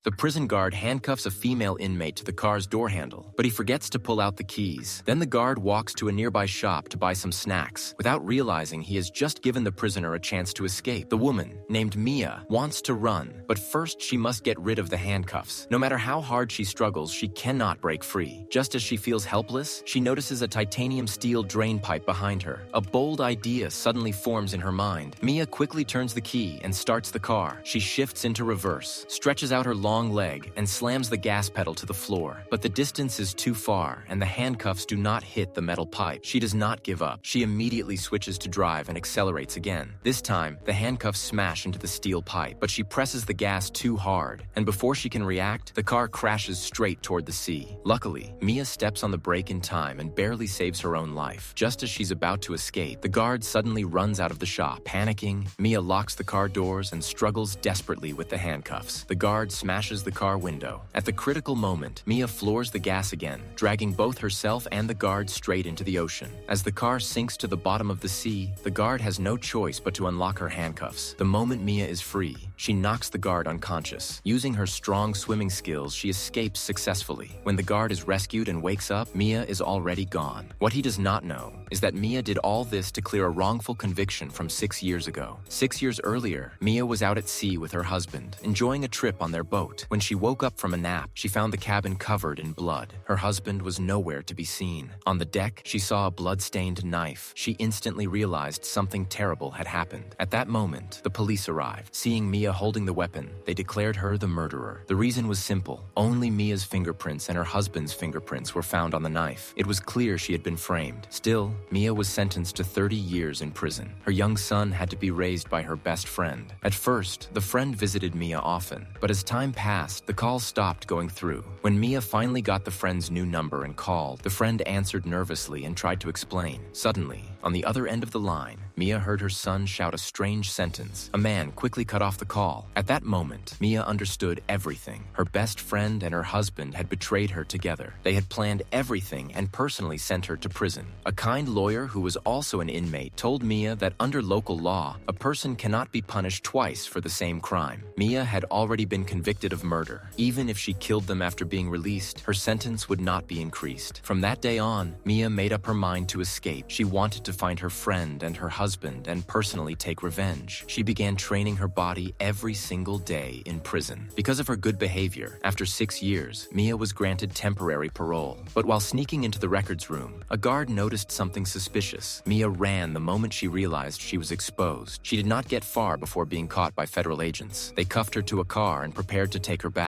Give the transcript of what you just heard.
The prison guard handcuffs a female inmate to the car's door handle, but he forgets to pull out the keys. Then the guard walks to a nearby shop to buy some snacks, without realizing he has just given the prisoner a chance to escape. The woman, named Mia, wants to run, but first she must get rid of the handcuffs. No matter how hard she struggles, she cannot break free. Just as she feels helpless, she notices a titanium steel drain pipe behind her. A bold idea suddenly forms in her mind. Mia quickly turns the key and starts the car. She shifts into reverse, stretches out her long leg, and slams the gas pedal to the floor. But the distance is too far, and the handcuffs do not hit the metal pipe. She does not give up. She immediately switches to drive and accelerates again. This time, the handcuffs smash into the steel pipe, but she presses the gas too hard, and before she can react, the car crashes straight toward the sea. Luckily, Mia steps on the brake in time and barely saves her own life. Just as she's about to escape, the guard suddenly runs out of the shop. Panicking, Mia locks the car doors and struggles desperately with the handcuffs. The guard smashes the car window. At the critical moment, Mia floors the gas again, dragging both herself and the guard straight into the ocean. As the car sinks to the bottom of the sea, the guard has no choice but to unlock her handcuffs. The moment Mia is free, she knocks the guard unconscious. Using her strong swimming skills, she escapes successfully. When the guard is rescued and wakes up, Mia is already gone. What he does not know is that Mia did all this to clear a wrongful conviction from 6 years ago. 6 years earlier, Mia was out at sea with her husband, enjoying a trip on their boat. When she woke up from a nap, she found the cabin covered in blood. Her husband was nowhere to be seen. On the deck, she saw a blood-stained knife. She instantly realized something terrible had happened. At that moment, the police arrived. Seeing Mia holding the weapon, they declared her the murderer. The reason was simple. Only Mia's fingerprints and her husband's fingerprints were found on the knife. It was clear she had been framed. Still, Mia was sentenced to 30 years in prison. Her young son had to be raised by her best friend. At first, the friend visited Mia often, but as time passed, the calls stopped going through. When Mia finally got the friend's new number and called, the friend answered nervously and tried to explain. Suddenly, on the other end of the line, Mia heard her son shout a strange sentence. A man quickly cut off the call. At that moment, Mia understood everything. Her best friend and her husband had betrayed her together. They had planned everything and personally sent her to prison. A kind lawyer who was also an inmate told Mia that under local law, a person cannot be punished twice for the same crime. Mia had already been convicted of murder. Even if she killed them after being released, her sentence would not be increased. From that day on, Mia made up her mind to escape. She wanted to find her friend and her husband and personally take revenge. She began training her body every single day in prison. Because of her good behavior, after 6 years, Mia was granted temporary parole. But while sneaking into the records room, a guard noticed something suspicious. Mia ran the moment she realized she was exposed. She did not get far before being caught by federal agents. They cuffed her to a car and prepared to take her back.